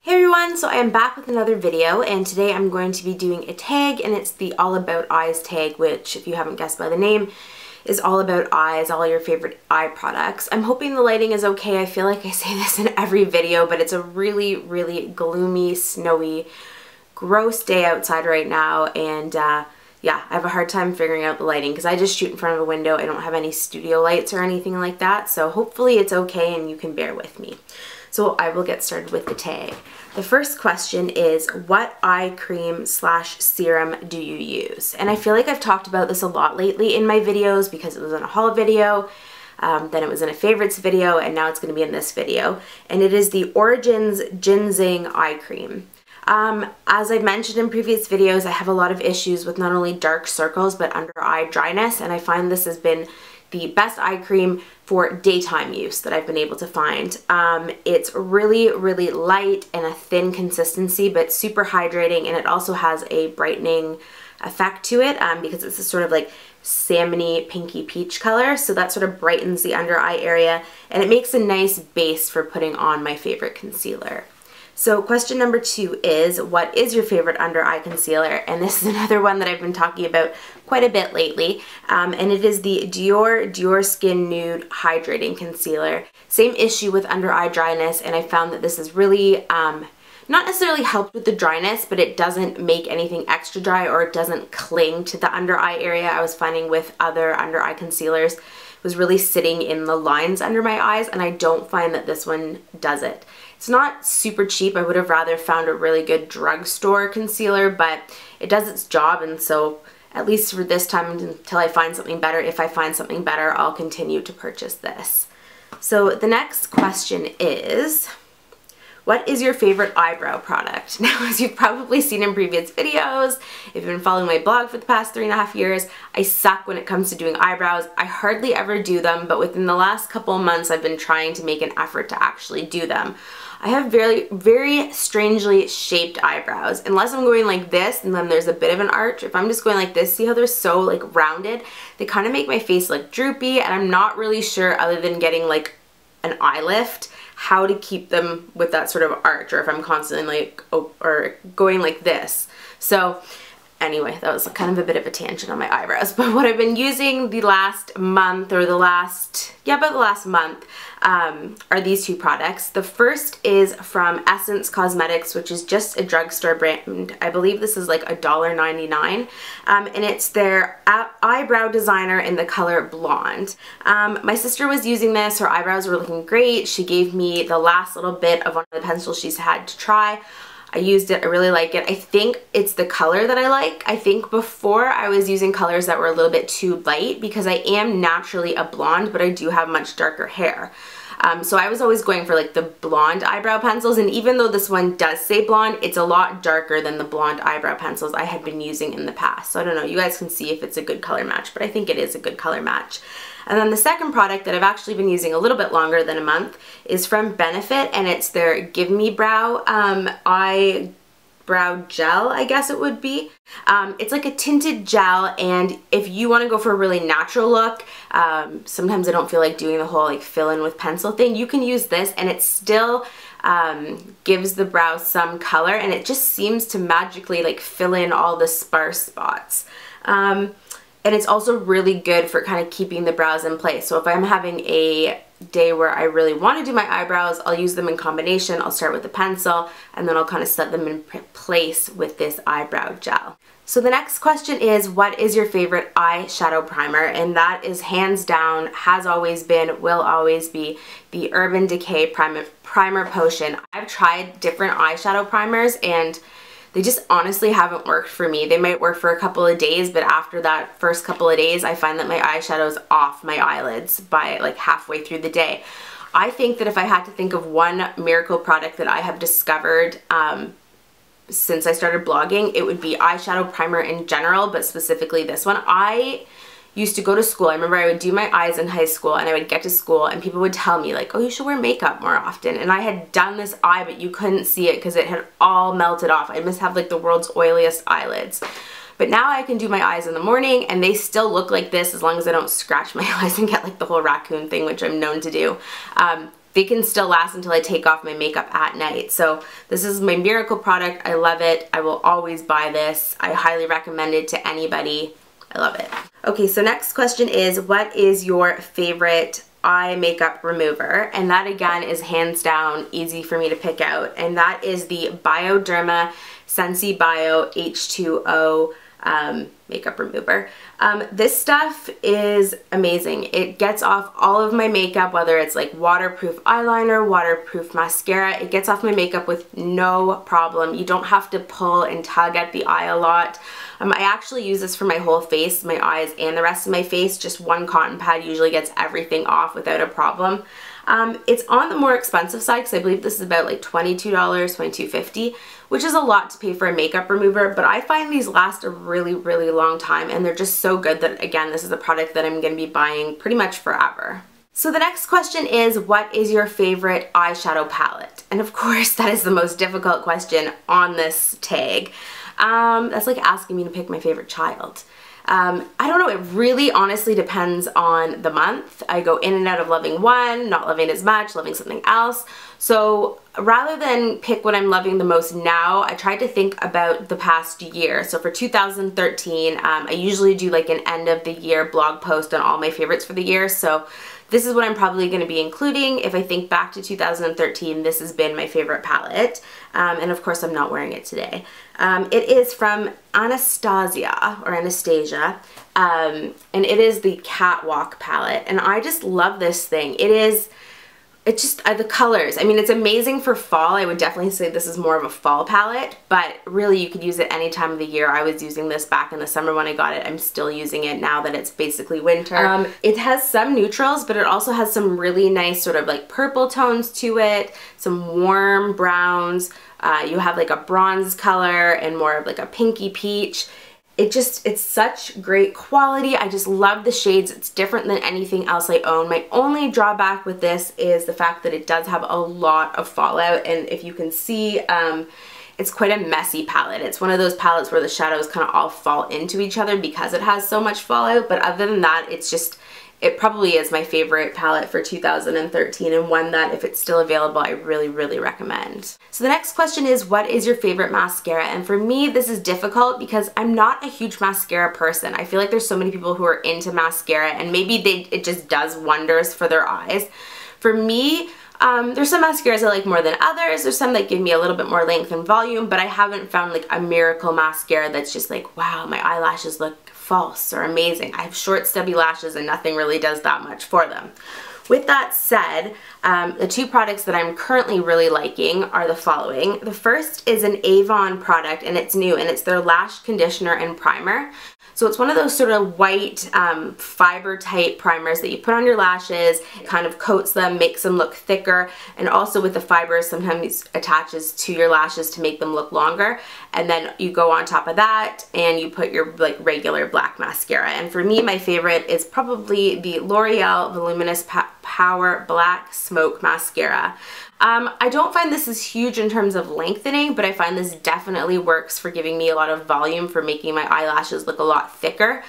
Hey everyone, so I am back with another video, and today I'm going to be doing a tag, and it's the All About Eyes tag, which, if you haven't guessed by the name, is all about eyes, all your favorite eye products. I'm hoping the lighting is okay. I feel like I say this in every video, but it's a really, really gloomy, snowy, gross day outside right now, and yeah, I have a hard time figuring out the lighting because I just shoot in front of a window. I don't have any studio lights or anything like that, so hopefully it's okay and you can bear with me. So I will get started with the tag. The first question is, what eye cream / serum do you use? And I feel like I've talked about this a lot lately in my videos because it was in a haul video, then it was in a favorites video, and now it's going to be in this video. And it is the Origins Ginseng Eye Cream. As I mentioned in previous videos, I have a lot of issues with not only dark circles but under eye dryness, and I find this has been the best eye cream for daytime use that I've been able to find. It's really, really light and a thin consistency, but super hydrating, and it also has a brightening effect to it because it's a sort of like salmony pinky peach color, so that sort of brightens the under eye area, and it makes a nice base for putting on my favorite concealer. So question number 2 is, what is your favorite under eye concealer? And this is another one that I've been talking about quite a bit lately, and it is the Dior Skin Nude Hydrating Concealer. Same issue with under eye dryness, and I found that this has really not necessarily helped with the dryness, but it doesn't make anything extra dry, or it doesn't cling to the under eye area. I was finding with other under eye concealers it was really sitting in the lines under my eyes, and I don't find that this one does it. It's not super cheap. I would have rather found a really good drugstore concealer, but it does its job, and so at least for this time until I find something better, if I find something better, I'll continue to purchase this. So the next question is, what is your favorite eyebrow product? Now, as you've probably seen in previous videos, if you've been following my blog for the past 3.5 years, I suck when it comes to doing eyebrows. I hardly ever do them, but within the last couple of months, I've been trying to make an effort to actually do them. I have very, very strangely shaped eyebrows. Unless I'm going like this and then there's a bit of an arch, if I'm just going like this, see how they're so like rounded? They kind of make my face look droopy, and I'm not really sure, other than getting like an eye lift, how to keep them with that sort of arch, or if I'm constantly like, or going like this. So anyway, that was kind of a bit of a tangent on my eyebrows, but what I've been using the last month, or about the last month, are these two products. The first is from Essence Cosmetics, which is just a drugstore brand. I believe this is like $1.99, and it's their eyebrow designer in the color Blonde. My sister was using this. Her eyebrows were looking great. She gave me the last little bit of one of the pencils she's had to try. I used it, I really like it. I think it's the color that I like. I think before I was using colors that were a little bit too light because I am naturally a blonde, but I do have much darker hair. So I was always going for like the blonde eyebrow pencils, and even though this one does say blonde, it's a lot darker than the blonde eyebrow pencils I had been using in the past. So I don't know, you guys can see if it's a good color match, but I think it is a good color match. And then the second product that I've actually been using a little bit longer than a month is from Benefit, and it's their Give Me Brow eyebrow gel, I guess it would be. It's like a tinted gel, and if you want to go for a really natural look, sometimes I don't feel like doing the whole like fill in with pencil thing, you can use this, and it still gives the brow some color, and it just seems to magically like fill in all the sparse spots. And it's also really good for kind of keeping the brows in place. So if I'm having a day where I really want to do my eyebrows, I'll use them in combination. I'll start with the pencil, and then I'll kind of set them in place with this eyebrow gel. So the next question is, what is your favorite eyeshadow primer? And that is hands down, has always been, will always be, the Urban Decay Primer Potion. I've tried different eyeshadow primers, and they just honestly haven't worked for me. They might work for a couple of days, but after that first couple of days, I find that my eyeshadow's off my eyelids by like halfway through the day. I think that if I had to think of one miracle product that I have discovered since I started blogging, it would be eyeshadow primer in general, but specifically this one. I used to go to school. I remember I would do my eyes in high school, and I would get to school and people would tell me like, oh, you should wear makeup more often. And I had done this eye, but you couldn't see it because it had all melted off. I must have like the world's oiliest eyelids. But now I can do my eyes in the morning and they still look like this as long as I don't scratch my eyes and get like the whole raccoon thing, which I'm known to do. they can still last until I take off my makeup at night. So this is my miracle product. I love it. I will always buy this. I highly recommend it to anybody. I love it. Okay, so next question is, what is your favorite eye makeup remover? And that again is hands down easy for me to pick out, and that is the Bioderma Sensi Bio H2O makeup remover. This stuff is amazing. It gets off all of my makeup, whether it's like waterproof eyeliner, waterproof mascara. It gets off my makeup with no problem. You don't have to pull and tug at the eye a lot. I actually use this for my whole face, my eyes and the rest of my face. Just one cotton pad usually gets everything off without a problem. It's on the more expensive side because I believe this is about like $22, $22.50, which is a lot to pay for a makeup remover, but I find these last a really, really long time, and they're just so good that, again, this is a product that I'm going to be buying pretty much forever. So the next question is, what is your favorite eyeshadow palette? And of course, that is the most difficult question on this tag. That's like asking me to pick my favorite child. I don't know, it really honestly depends on the month. I go in and out of loving one, not loving as much, loving something else. So rather than pick what I'm loving the most now, I tried to think about the past year. So for 2013, I usually do like an end of the year blog post on all my favorites for the year. So this is what I'm probably going to be including. If I think back to 2013, this has been my favorite palette. And of course, I'm not wearing it today. It is from Anastasia, and it is the Catwalk palette. And I just love this thing. It's just the colors. I mean, it's amazing for fall. I would definitely say this is more of a fall palette, but really you could use it any time of the year. I was using this back in the summer when I got it. I'm still using it now that it's basically winter. It has some neutrals, but it also has some really nice sort of like purple tones to it, some warm browns. You have like a bronze color and more of like a pinky peach. It's such great quality. I just love the shades. It's different than anything else I own. My only drawback with this is the fact that it does have a lot of fallout, and if you can see, it's quite a messy palette. It's one of those palettes where the shadows kind of all fall into each other because it has so much fallout, but other than that, it probably is my favorite palette for 2013, and one that if it's still available, I really, really recommend. So the next question is, what is your favorite mascara? And for me, this is difficult because I'm not a huge mascara person. I feel like there's so many people who are into mascara, and maybe it just does wonders for their eyes. For me, there's some mascaras I like more than others. There's some that give me a little bit more length and volume, but I haven't found like a miracle mascara that's just like, wow, my eyelashes look false or amazing. I have short stubby lashes and nothing really does that much for them. With that said, the two products that I'm currently really liking are the following. The first is an Avon product, and it's new, and it's their lash conditioner and primer. So it's one of those sort of white fiber type primers that you put on your lashes. It kind of coats them, makes them look thicker, and also with the fibers sometimes attaches to your lashes to make them look longer. And then you go on top of that and you put your like regular black mascara. And for me, my favorite is probably the L'Oreal Voluminous Power Black Smoke Mascara. I don't find this is huge in terms of lengthening, but I find this definitely works for giving me a lot of volume, for making my eyelashes look a lot thicker.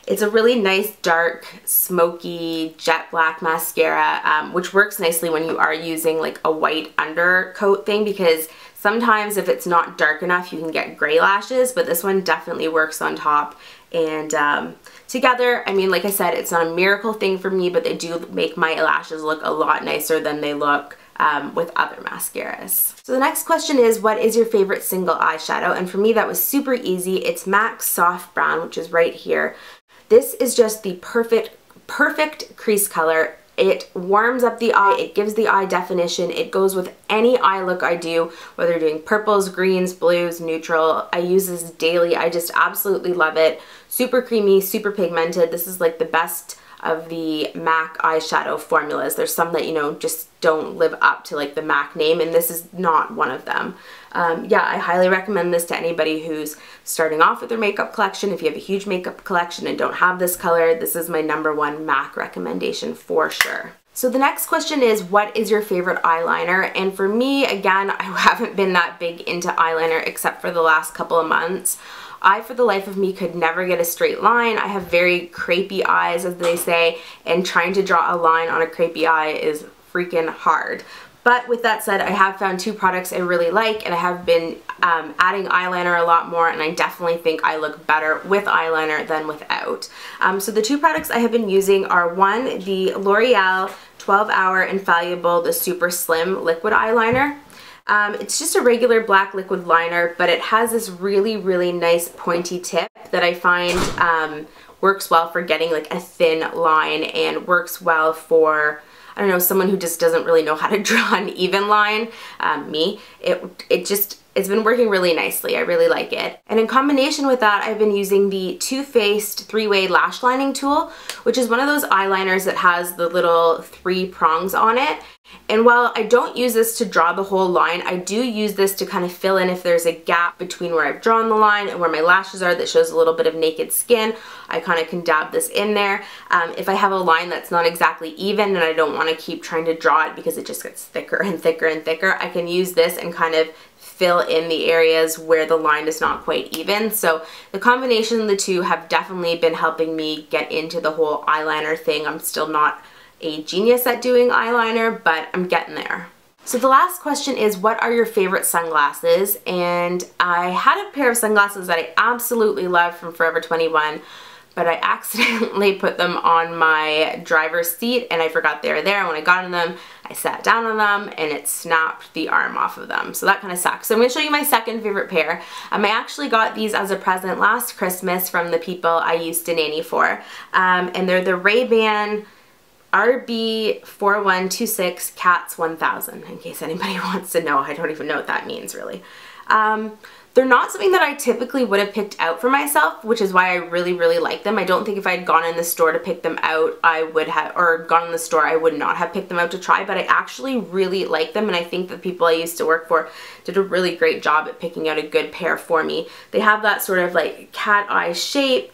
It's a really nice, dark, smoky, jet black mascara, which works nicely when you are using like a white undercoat thing, because sometimes if it's not dark enough, you can get gray lashes, but this one definitely works on top. And together, I mean, like I said, it's not a miracle thing for me, but they do make my lashes look a lot nicer than they look with other mascaras. So the next question is, what is your favorite single eyeshadow? And for me, that was super easy. It's MAC Soft Brown, which is right here. This is just the perfect crease color. It warms up the eye, it gives the eye definition, it goes with any eye look I do, whether you're doing purples, greens, blues, neutral. I use this daily. I just absolutely love it. Super creamy, super pigmented. This is like the best of the MAC eyeshadow formulas. There's some that, you know, just don't live up to like the MAC name, and this is not one of them. Yeah, I highly recommend this to anybody who's starting off with their makeup collection. If you have a huge makeup collection and don't have this color, this is my #1 MAC recommendation for sure. So the next question is, what is your favorite eyeliner? And for me, again, I haven't been that big into eyeliner except for the last couple of months. I, for the life of me, could never get a straight line. I have very crepey eyes, as they say, and trying to draw a line on a crepey eye is freaking hard. But with that said, I have found two products I really like, and I have been adding eyeliner a lot more, and I definitely think I look better with eyeliner than without. So the two products I have been using are, one, the L'Oreal 12-Hour Infallible, the Super Slim Liquid Eyeliner. It's just a regular black liquid liner, but it has this really, really nice pointy tip that I find works well for getting like a thin line, and works well for, I don't know, someone who just doesn't really know how to draw an even line, me. It's been working really nicely. I really like it. And in combination with that, I've been using the Too Faced 3-Way Lash Lining Tool, which is one of those eyeliners that has the little 3 prongs on it. And while I don't use this to draw the whole line, I do use this to kind of fill in if there's a gap between where I've drawn the line and where my lashes are that shows a little bit of naked skin. I kind of can dab this in there. If I have a line that's not exactly even and I don't want to keep trying to draw it because it just gets thicker and thicker and thicker, I can use this and kind of fill in the areas where the line is not quite even. So the combination of the two have definitely been helping me get into the whole eyeliner thing. I'm still not a genius at doing eyeliner, but I'm getting there. So the last question is, what are your favorite sunglasses? And I had a pair of sunglasses that I absolutely love from Forever 21, but I accidentally put them on my driver's seat and I forgot they were there. And when I got in them, I sat down on them and it snapped the arm off of them. So that kind of sucks. So I'm going to show you my second favorite pair. I actually got these as a present last Christmas from the people I used to nanny for. And they're the Ray-Ban RB4126 CATS 1000, in case anybody wants to know. I don't even know what that means, really. They're not something that I typically would have picked out for myself, which is why I really, really like them. I don't think if I had gone in the store to pick them out, I would have, or gone in the store, I would not have picked them out to try, but I actually really like them, and I think the people I used to work for did a really great job at picking out a good pair for me. They have that sort of like cat eye shape,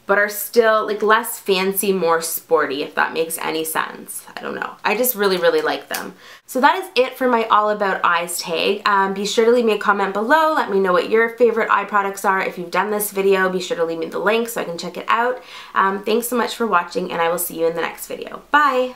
but are still like less fancy, more sporty, if that makes any sense. I don't know. I just really, really like them. So that is it for my All About Eyes tag. Be sure to leave me a comment below. Let me know what your favorite eye products are. If you've done this video, be sure to leave me the link so I can check it out. Thanks so much for watching, and I will see you in the next video. Bye!